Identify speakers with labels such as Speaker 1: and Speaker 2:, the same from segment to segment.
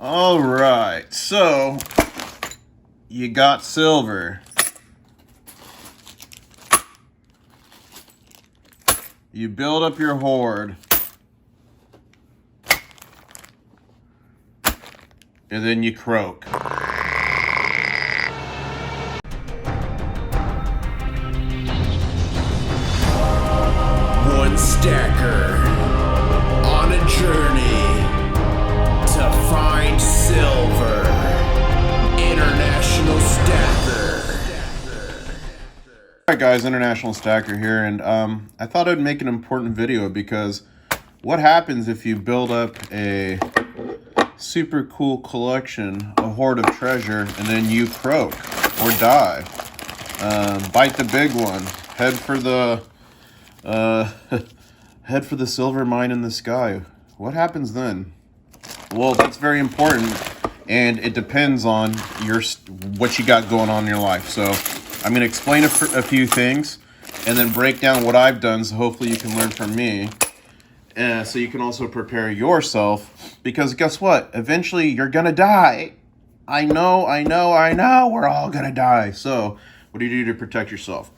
Speaker 1: All right, so you got silver. You build up your hoard. And then you croak.
Speaker 2: One stacker on a journey to find silver. International Stacker.
Speaker 1: Alright guys, International Stacker here, and I thought I'd make an important video because what happens if you build up a super cool collection, a hoard of treasure, and then you croak or die? Bite the big one. Head for the silver mine in the sky. What happens then? Well, that's very important, and it depends on what you got going on in your life. So I'm going to explain a few things and then break down what I've done, so hopefully you can learn from me. So you can also prepare yourself, because guess what? Eventually you're going to die. I know, we're all going to die. So what do you do to protect yourself?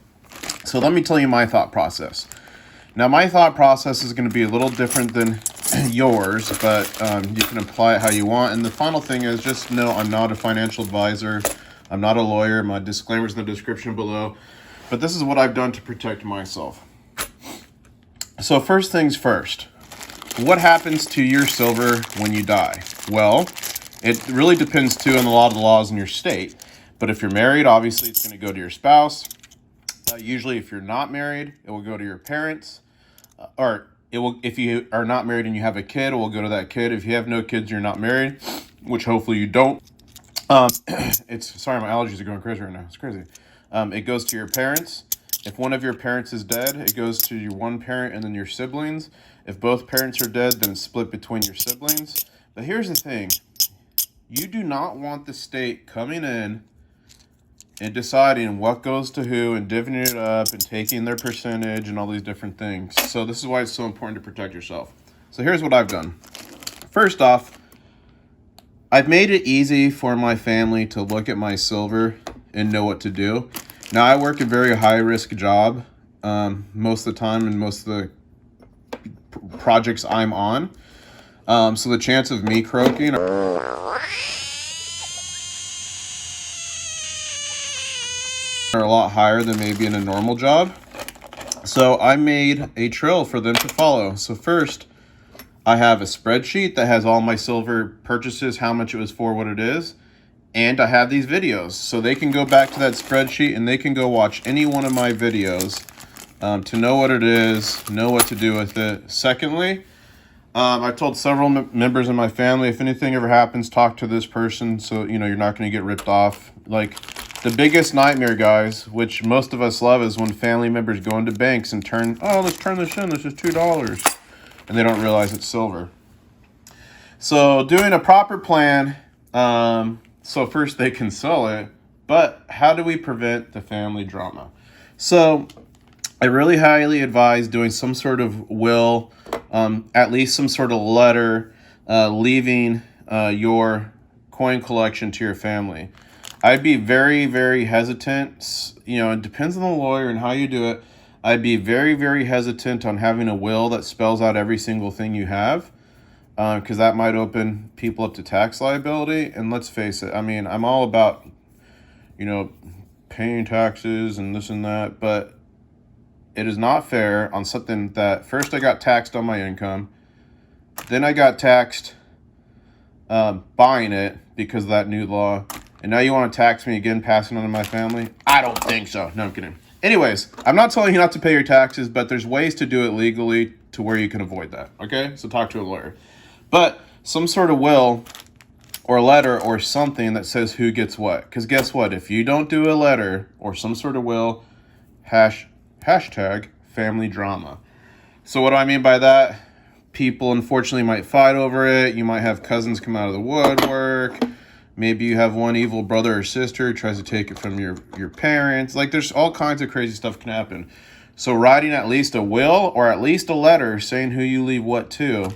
Speaker 1: So let me tell you my thought process. Now, my thought process is going to be a little different than yours, but you can apply it how you want. And the final thing is, just know I'm not a financial advisor. I'm not a lawyer. My disclaimer's in the description below. But this is what I've done to protect myself. So first things first, what happens to your silver when you die? Well, it really depends too on a lot of the laws in your state. But if you're married, obviously it's going to go to your spouse. Usually if you're not married, it will go to your parents. If you are not married and you have a kid, it will go to that kid. If you have no kids, you're not married, which hopefully you don't. Sorry, my allergies are going crazy right now. It's crazy. It goes to your parents. If one of your parents is dead, it goes to your one parent and then your siblings. If both parents are dead, then it's split between your siblings. But here's the thing. You do not want the state coming in and deciding what goes to who and divvying it up and taking their percentage and all these different things. So this is why it's so important to protect yourself. So here's what I've done. First off, I've made it easy for my family to look at my silver and know what to do. Now, I work a very high-risk job most of the time and most of the projects I'm on. So the chance of me croaking are a lot higher than maybe in a normal job. So I made a trail for them to follow. So first, I have a spreadsheet that has all my silver purchases, how much it was for, what it is. And I have these videos. So they can go back to that spreadsheet and they can go watch any one of my videos to know what it is, know what to do with it. Secondly, I've told several members of my family, if anything ever happens, talk to this person so you're not going to get ripped off. Like, the biggest nightmare, guys, which most of us love, is when family members go into banks and let's turn this in, this is $2. And they don't realize it's silver. So doing a proper plan, so first they can sell it, but how do we prevent the family drama? So I really highly advise doing some sort of will, at least some sort of letter, leaving your coin collection to your family. I'd be very, very hesitant. It depends on the lawyer and how you do it. I'd be very, very hesitant on having a will that spells out every single thing you have, because that might open people up to tax liability. And let's face it, I'm all about, paying taxes and this and that, but it is not fair on something that first I got taxed on my income, then I got taxed buying it because of that new law. And now you want to tax me again, passing on to my family? I don't think so. No, I'm kidding. Anyways, I'm not telling you not to pay your taxes, but there's ways to do it legally to where you can avoid that, okay? So talk to a lawyer. But some sort of will or letter or something that says who gets what. Because guess what? If you don't do a letter or some sort of will, hashtag family drama. So what do I mean by that? People, unfortunately, might fight over it. You might have cousins come out of the woodwork. Maybe you have one evil brother or sister who tries to take it from your parents. Like, there's all kinds of crazy stuff can happen. So writing at least a will or at least a letter saying who you leave what to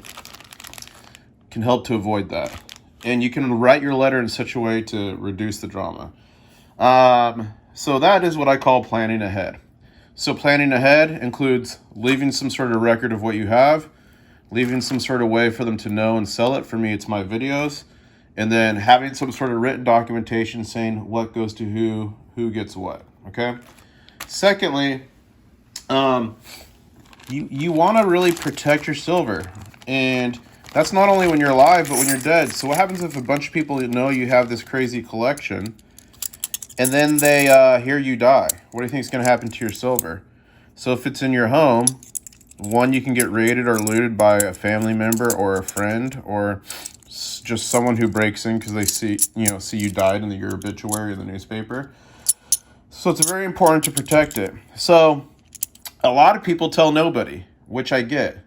Speaker 1: can help to avoid that. and you can write your letter in such a way to reduce the drama. So that is what I call planning ahead. So planning ahead includes leaving some sort of record of what you have, leaving some sort of way for them to know and sell it. For me, it's my videos. And then having some sort of written documentation saying what goes to who gets what, okay? Secondly, you want to really protect your silver. And that's not only when you're alive, but when you're dead. So what happens if a bunch of people know you have this crazy collection, and then they hear you die? What do you think is going to happen to your silver? So if it's in your home, one, you can get raided or looted by a family member or a friend, or just someone who breaks in because they see you died in your obituary in the newspaper. So it's very important to protect it. So a lot of people tell nobody, which I get.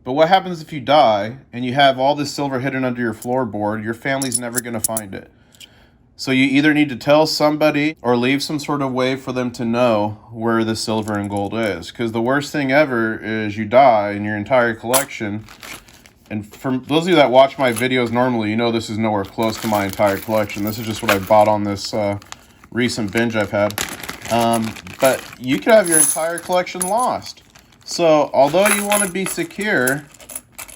Speaker 1: But what happens if you die and you have all this silver hidden under your floorboard? Your family's never going to find it. So you either need to tell somebody or leave some sort of way for them to know where the silver and gold is. Because the worst thing ever is you die and your entire collection. And for those of you that watch my videos normally, you know this is nowhere close to my entire collection. This is just what I bought on this recent binge I've had. But you could have your entire collection lost. So although you want to be secure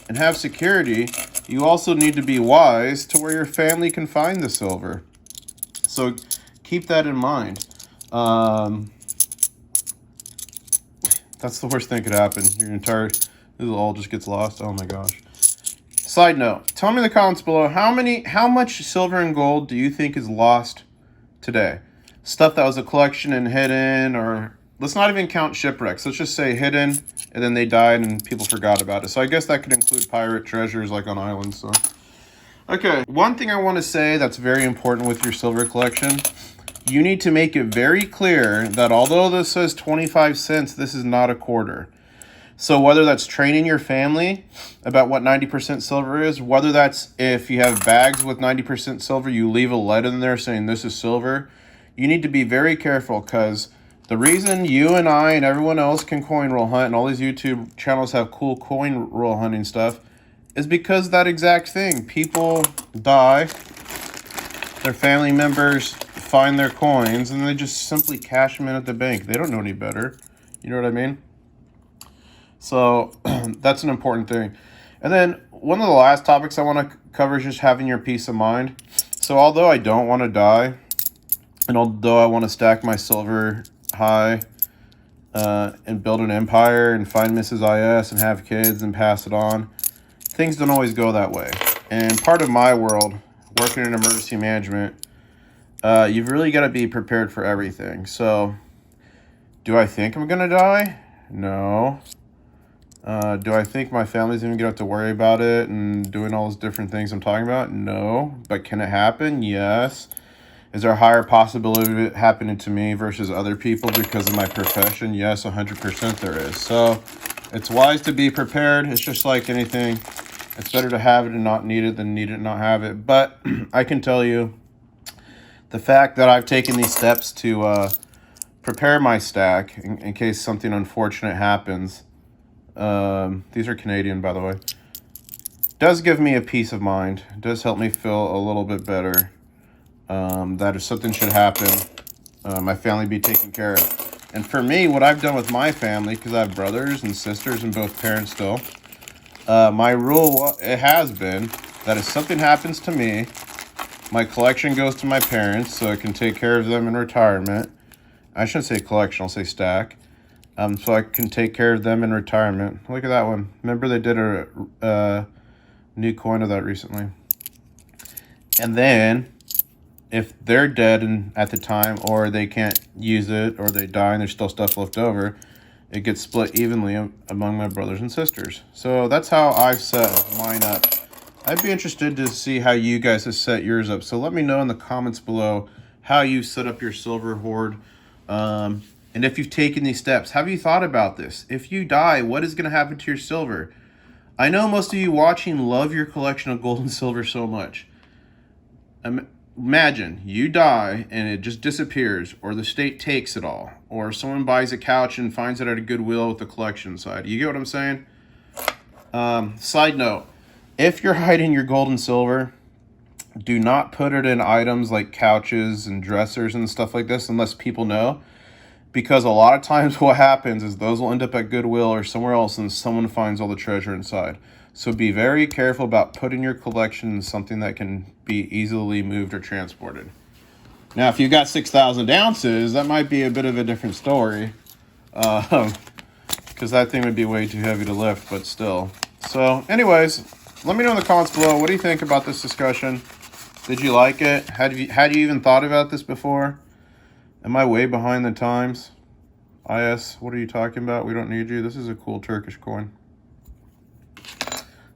Speaker 1: and have security, you also need to be wise to where your family can find the silver. So keep that in mind. That's the worst thing that could happen. Your entire, this all just gets lost. Oh my gosh. Side note, tell me in the comments below, how much silver and gold do you think is lost today? Stuff that was a collection and hidden, or let's not even count shipwrecks. Let's just say hidden, and then they died and people forgot about it. So I guess that could include pirate treasures like on islands. So, okay, one thing I want to say that's very important with your silver collection, you need to make it very clear that although this says 25 cents, this is not a quarter. So whether that's training your family about what 90% silver is, whether that's if you have bags with 90% silver, you leave a lead in there saying this is silver, you need to be very careful, because the reason you and I and everyone else can coin roll hunt and all these YouTube channels have cool coin roll hunting stuff is because that exact thing. People die, their family members find their coins, and they just simply cash them in at the bank. They don't know any better. You know what I mean? So that's an important thing. And then one of the last topics I want to cover is just having your peace of mind. So although I don't want to die, and although I want to stack my silver high and build an empire and find Mrs. IS and have kids and pass it on, things don't always go that way. And part of my world, working in emergency management, you've really got to be prepared for everything. So do I think I'm going to die? No. Do I think my family's even going to have to worry about it and doing all those different things I'm talking about? No. But can it happen? Yes. Is there a higher possibility of it happening to me versus other people because of my profession? Yes, 100% there is. So it's wise to be prepared. It's just like anything. It's better to have it and not need it than need it and not have it. But I can tell you, the fact that I've taken these steps to prepare my stack in case something unfortunate happens, these are Canadian, by the way, does give me a peace of mind. It does help me feel a little bit better. That if something should happen, my family be taken care of. And for me, what I've done with my family, because I have brothers and sisters and both parents still, my rule, it has been that if something happens to me, my collection goes to my parents so I can take care of them in retirement. I shouldn't say collection, I'll say stack. So I can take care of them in retirement. Look at that one. Remember they did a new coin of that recently. And then if they're dead at the time, or they can't use it, or they die and there's still stuff left over, it gets split evenly among my brothers and sisters. So that's how I've set mine up. I'd be interested to see how you guys have set yours up. So let me know in the comments below how you set up your silver hoard. And if you've taken these steps, have you thought about this? If you die, what is going to happen to your silver? I know most of you watching love your collection of gold and silver so much. Imagine you die and it just disappears, or the state takes it all, or someone buys a couch and finds it at a Goodwill with the collection side. You get what I'm saying? Side note, if you're hiding your gold and silver, Do not put it in items like couches and dressers and stuff like this unless people know. Because a lot of times what happens is those will end up at Goodwill or somewhere else and someone finds all the treasure inside. So be very careful about putting your collection in something that can be easily moved or transported. Now, if you've got 6,000 ounces, that might be a bit of a different story. Because that thing would be way too heavy to lift, but still. So, anyways, let me know in the comments below. What do you think about this discussion? Did you like it? Had you even thought about this before? Am I way behind the times? IS, what are you talking about? We don't need you. This is a cool Turkish coin.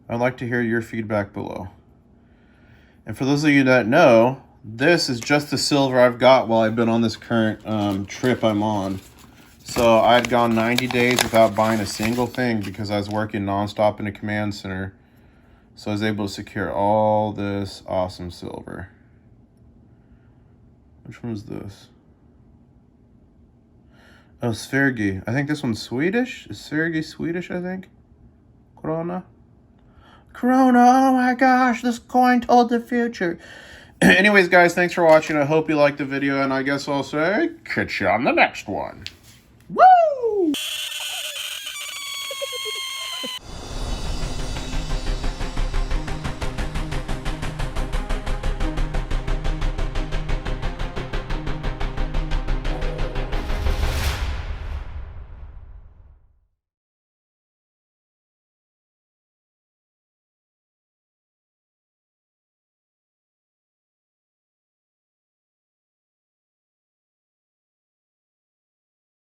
Speaker 1: I'd like to hear your feedback below. And for those of you that know, this is just the silver I've got while I've been on this current trip I'm on. So I'd gone 90 days without buying a single thing because I was working nonstop in a command center. So I was able to secure all this awesome silver. Which one's this? Oh, Sverige. I think this one's Swedish. Is Sverige Swedish, I think? Corona? Corona, oh my gosh, this coin told the future. Anyways, guys, thanks for watching. I hope you liked the video, and I guess I'll say, catch you on the next one.